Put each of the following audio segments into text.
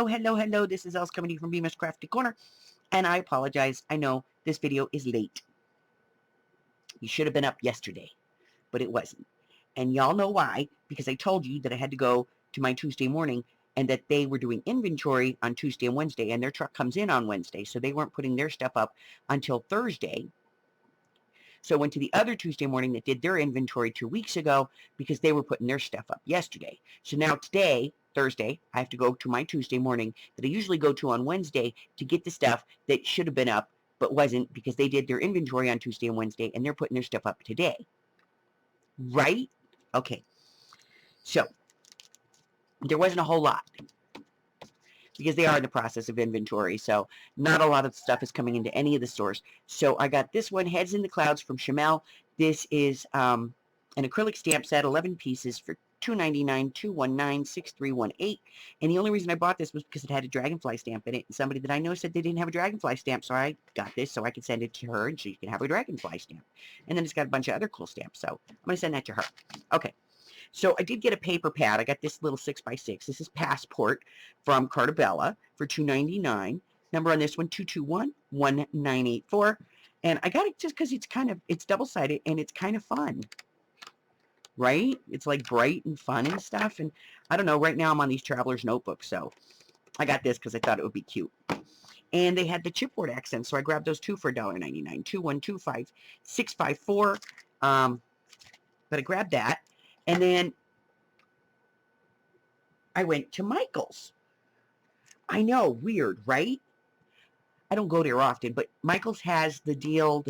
Hello. This is Els coming to you from Bemis Crafty Corner. And I apologize. I know this video is late. You should have been up yesterday, but it wasn't. And y'all know why, because I told you that I had to go to my Tuesday morning and that they were doing inventory on Tuesday and Wednesday, and their truck comes in on Wednesday, so they weren't putting their stuff up until Thursday. So I went to the other Tuesday morning that did their inventory 2 weeks ago because they were putting their stuff up yesterday. So now today, Thursday, I have to go to my Tuesday morning that I usually go to on Wednesday to get the stuff that should have been up but wasn't because they did their inventory on Tuesday and Wednesday, and they're putting their stuff up today. Right? Okay. So there wasn't a whole lot because they are in the process of inventory, so not a lot of stuff is coming into any of the stores. So I got this one, Heads in the Clouds from Micheals. This is an acrylic stamp set, 11 pieces for $2.99, 219-6318. And the only reason I bought this was because it had a dragonfly stamp in it, and somebody that I know said they didn't have a dragonfly stamp, so I got this so I could send it to her and she can have a dragonfly stamp. And then it's got a bunch of other cool stamps, so I'm going to send that to her. Okay. So I did get a paper pad. I got this little 6x6. This is Passport from Cartabella for $2.99. Number on this one, 221-1984. And I got it just because it's double-sided and it's kind of fun. Right? It's like bright and fun and stuff. And I don't know, right now I'm on these Traveler's Notebooks, so I got this because I thought it would be cute. And they had the chipboard accents, so I grabbed those two for $1.99. 2125654. But I grabbed that. And then I went to Micheals. I know, weird, right? I don't go there often, but Micheals has the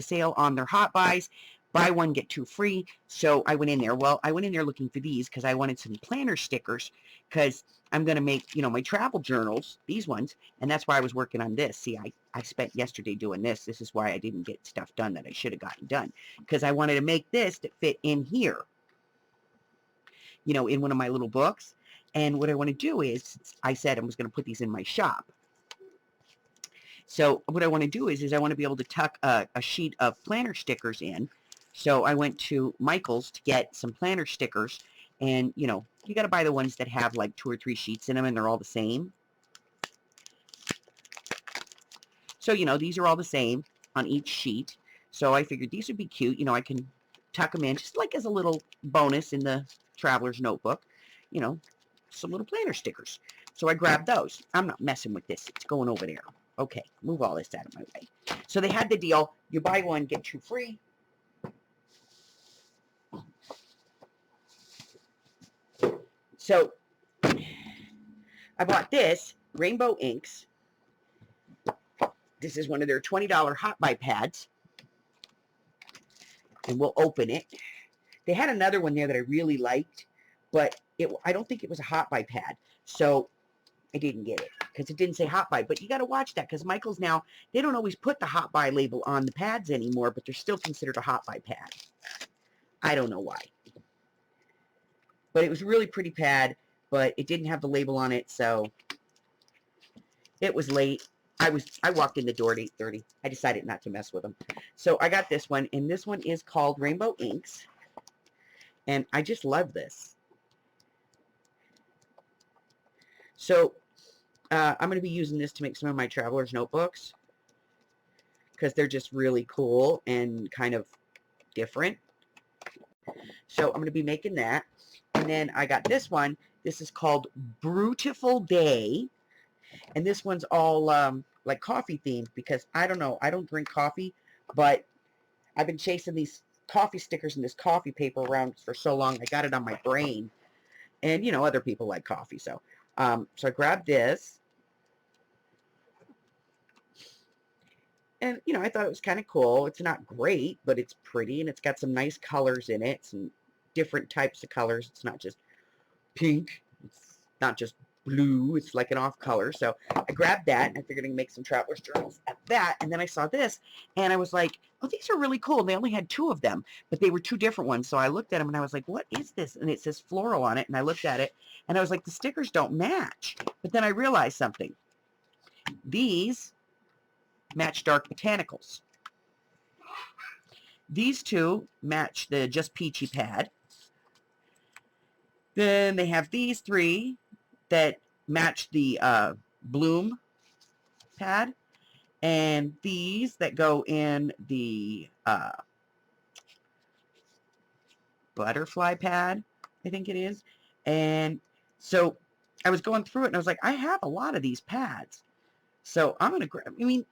sale on their hot buys. Buy one, get two free. So I went in there. Well, I went in there looking for these because I wanted some planner stickers because I'm going to make, my travel journals, these ones. And that's why I was working on this. See, I spent yesterday doing this. This is why I didn't get stuff done that I should have gotten done. Because I wanted to make this that fit in here. In one of my little books. And what I want to do is, I said I was going to put these in my shop. So what I want to do is I want to be able to tuck a sheet of planner stickers in. So I went to Micheals to get some planner stickers. And, you got to buy the ones that have like 2 or 3 sheets in them and they're all the same. So, these are all the same on each sheet. So I figured these would be cute. I can tuck them in just like as a little bonus in the Traveler's Notebook, some little planner stickers. So I grabbed those. I'm not messing with this. It's going over there. Okay, move all this out of my way. So they had the deal. You buy one, get 2 free. So I bought this, Rainbow Inks. This is one of their $20 hot buy pads. And we'll open it. They had another one there that I really liked, but I don't think it was a hot buy pad. So I didn't get it because it didn't say hot buy. But you got to watch that because Micheals now, they don't always put the hot buy label on the pads anymore, but they're still considered a hot buy pad. I don't know why. But it was a really pretty pad, but it didn't have the label on it, so it was late. I walked in the door at 8:30. I decided not to mess with them. So I got this one, and this one is called Rainbow Inks. And I just love this. So I'm going to be using this to make some of my Traveler's Notebooks because they're just really cool and kind of different. So I'm going to be making that. And then I got this one. This is called Brutiful Day. And this one's all like coffee themed because I don't know. I don't drink coffee, but I've been chasing these coffee stickers and this coffee paper around for so long. I got it on my brain. And, other people like coffee. So I grabbed this. And, I thought it was kind of cool. It's not great, but it's pretty. And it's got some nice colors in it. Some different types of colors. It's not just pink. It's not just blue. It's like an off color. So I grabbed that and I figured I'd make some Traveler's Journals at that. And then I saw this and I was like, oh, these are really cool. They only had 2 of them, but they were 2 different ones. So I looked at them and I was like, what is this? And it says floral on it. And I looked at it and I was like, the stickers don't match. But then I realized something. These match Dark Botanicals. These 2 match the Just Peachy pad. Then they have these 3 that match the bloom pad, and these that go in the butterfly pad, I think it is. And so I was going through it and I was like, I have a lot of these pads. So I'm going to grab, I mean,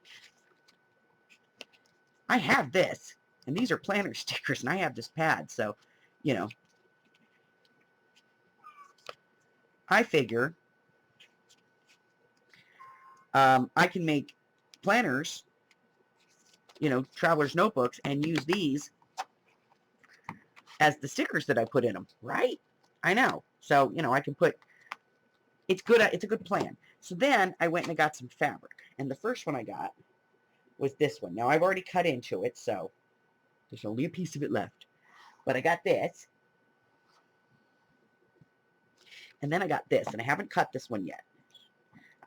I have this, and these are planner stickers, and I have this pad. So, you know, I figure I can make planners, you know, traveler's notebooks, and use these as the stickers that I put in them, right? I know. So, you know, I can put, it's good. It's a good plan. So then I went and I got some fabric, and the first one I got was this one. Now I've already cut into it, so there's only a piece of it left. But I got this, and then I got this, and I haven't cut this one yet.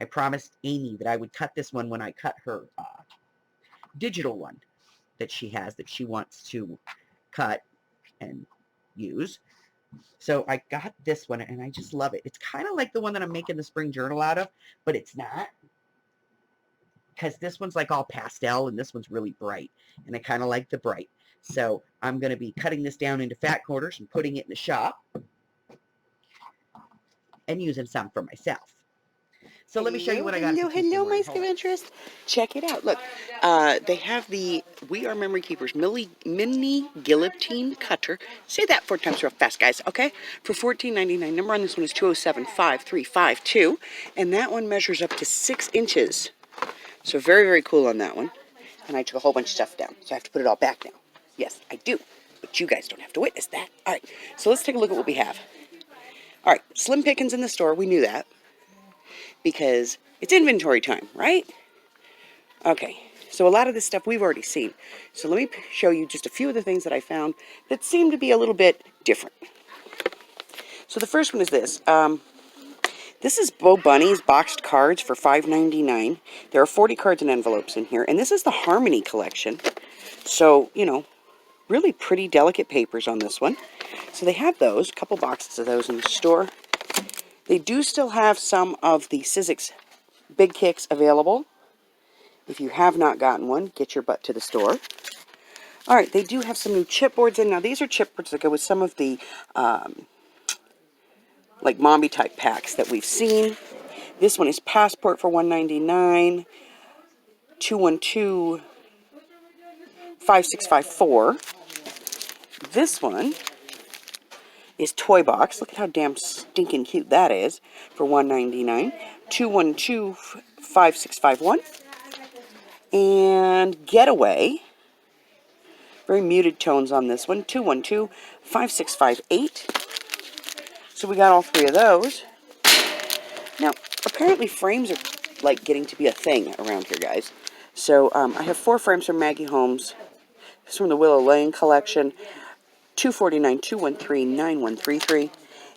I promised Amy that I would cut this one when I cut her digital one that she has that she wants to cut and use. So I got this one, and I just love it. It's kind of like the one that I'm making the spring journal out of, but it's not, because this one's like all pastel, and this one's really bright, and I kind of like the bright. So I'm going to be cutting this down into fat quarters and putting it in the shop and using some for myself. So let me show you what I got. Hello, my adventurers. Check it out. Look, they have the We Are Memory Keepers mini guillotine cutter. Say that 4 times real fast, guys, okay? For $14.99. Number on this one is 207-5352. And that one measures up to 6 inches. So very, very cool on that one. And I took a whole bunch of stuff down, so I have to put it all back now. Yes, I do. But you guys don't have to witness that. All right, so let's take a look at what we have. All right, slim pickings in the store. We knew that, because it's inventory time, right? Okay, so a lot of this stuff we've already seen. So let me show you just a few of the things that I found that seem to be a little bit different. So the first one is this. This is Bo Bunny's boxed cards for $5.99. There are 40 cards and envelopes in here, and this is the Harmony collection. So, you know, really pretty delicate papers on this one. So they have those, a couple boxes of those in the store. They do still have some of the Sizzix Big Kicks available. If you have not gotten one, get your butt to the store. All right, they do have some new chipboards in. Now, these are chipboards that go with some of the, like, Mombi type packs that we've seen. This one is Passport for $1.99, 212-5654. This one is Toy Box. Look at how damn stinking cute that is, for $1.99, 212-5651. And Getaway, very muted tones on this one, 212-5658. So we got all 3 of those. Now, apparently frames are like getting to be a thing around here, guys. So I have 4 frames from Maggie Holmes. This is from the Willow Lane collection, $249, 213-9133.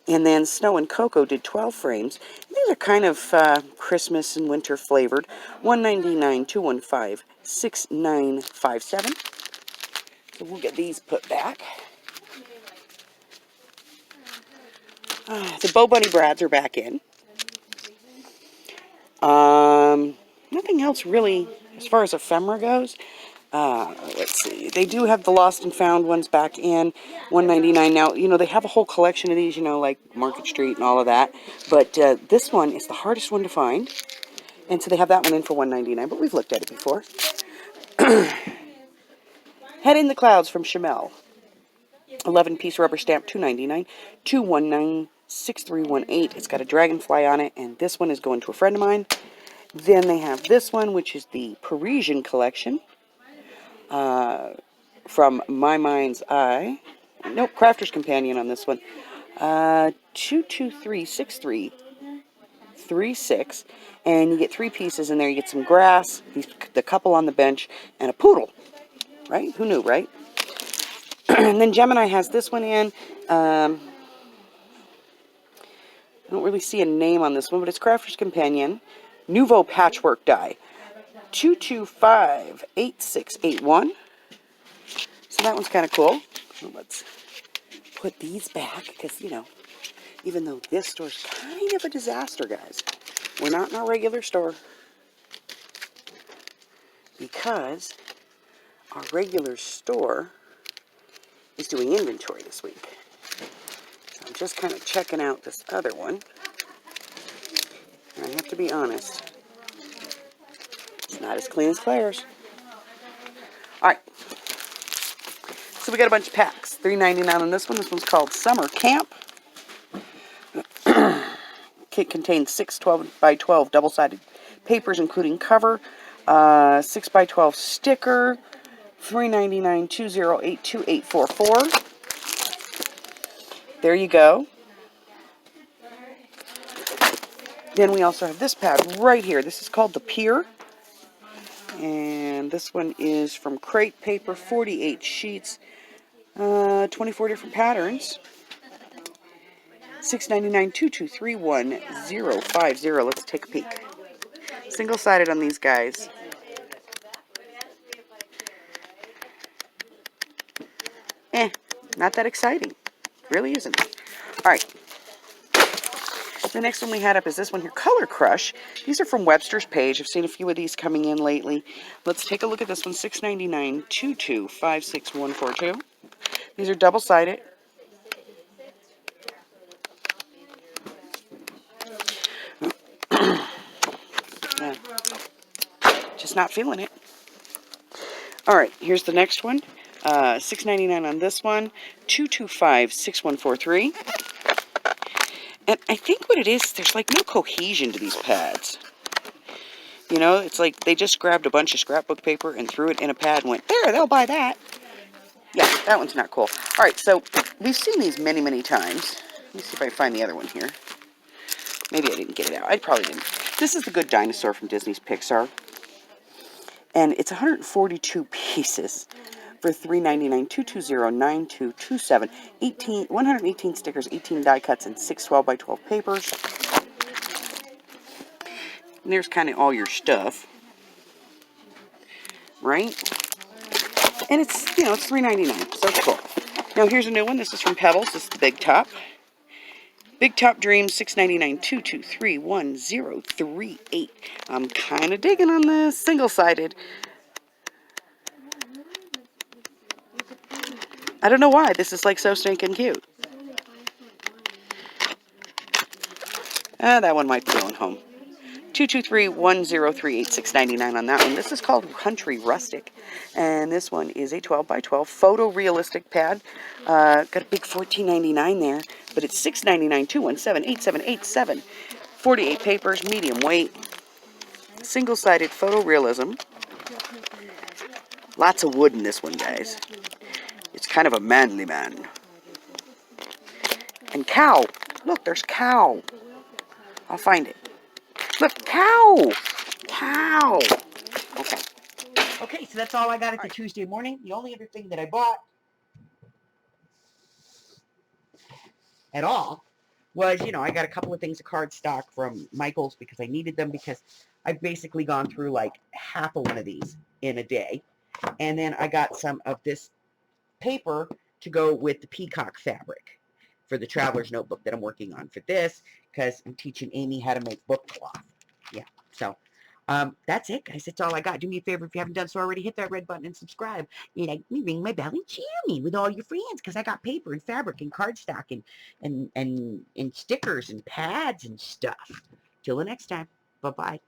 And then Snow and Coco did 12 frames. These are kind of Christmas and winter flavored, $199, 215-6957. So we'll get these put back. The Bo Bunny Brads are back in. Nothing else really as far as ephemera goes. Let's see. They do have the Lost and Found ones back in, $199. Now, you know, they have a whole collection of these, you know, like Market Street and all of that. But this one is the hardest one to find. And so they have that one in for $199, but we've looked at it before. Head in the Clouds from Chamel. 11-piece rubber stamp, $299, 219-6318. It's got a dragonfly on it, and this one is going to a friend of mine. Then they have this one, which is the Parisian collection. From My Mind's Eye. Nope, Crafter's Companion on this one. 223-6336. And you get 3 pieces in there. You get some grass, the couple on the bench, and a poodle. Right? Who knew, right? And then Gemini has this one in. I don't really see a name on this one, but it's Crafter's Companion. Nouveau Patchwork Die. 225-8681. So that one's kind of cool. So let's put these back, because, you know, even though this store's kind of a disaster, guys, We're not in our regular store because our regular store is doing inventory this week. So I'm just kind of checking out this other one. And I have to be honest, it's not as clean as Claire's. All right. So we got a bunch of packs. $3.99 on this one. This one's called Summer Camp. Kit contains 6 12 by 12 double-sided papers, including cover, 6 by 12 sticker, $3.99 20828844. There you go. Then we also have this pad right here. This is called the Pier. And this one is from Crate Paper, 48 sheets, 24 different patterns. $6.99 2231050. Let's take a peek. Single-sided on these guys. Not that exciting. Really isn't. All right. The next one we had up is this one here, Color Crush. These are from Webster's Page. I've seen a few of these coming in lately. Let's take a look at this one, $6.99 2256142. These are double-sided. Yeah. Just not feeling it. All right, here's the next one. $6.99 on this one, 2256143. And I think what it is, there's like no cohesion to these pads. You know, it's like they just grabbed a bunch of scrapbook paper and threw it in a pad and went, there, they'll buy that. Yeah, that one's not cool. All right, so we've seen these many, many times. Let me see if I find the other one here. Maybe I didn't get it out. I probably didn't. This is The Good Dinosaur from Disney's Pixar. And it's 142 pieces for $3.99 2209227. 118 stickers, 18 die cuts, and 6 12 by 12 papers. And there's kind of all your stuff. Right? And it's, you know, it's $3.99, so it's cool. Now here's a new one. This is from Pebbles. This is the Big Top. Big Top Dreams, $6.99 2231038. I'm kind of digging on this. Single-sided. I don't know why. This is like so stinking cute. That one might be going home. 2231038, $6.99 on that one. This is called Country Rustic. And this one is a 12 by 12 photorealistic pad. Got a big $14.99 there. But it's $6.99 2178787. 48 papers, medium weight. Single-sided photorealism. Lots of wood in this one, guys. It's kind of a manly man. And cow. Look, there's cow. I'll find it. Look, cow. Cow. Okay. Okay, so that's all I got at the Tuesday morning. The only other thing that I bought at all was, you know, I got a couple of things of card stock from Micheals because I needed them because I've basically gone through like half of one of these in a day. And then I got some of this paper to go with the peacock fabric for the traveler's notebook that I'm working on for this because I'm teaching Amy how to make book cloth. Yeah, so that's it, guys. That's all I got. Do me a favor if you haven't done so already. Hit that red button and subscribe. Like me, ring my bell, and share me with all your friends because I got paper and fabric and cardstock and stickers and pads and stuff. Till the next time. Bye-bye.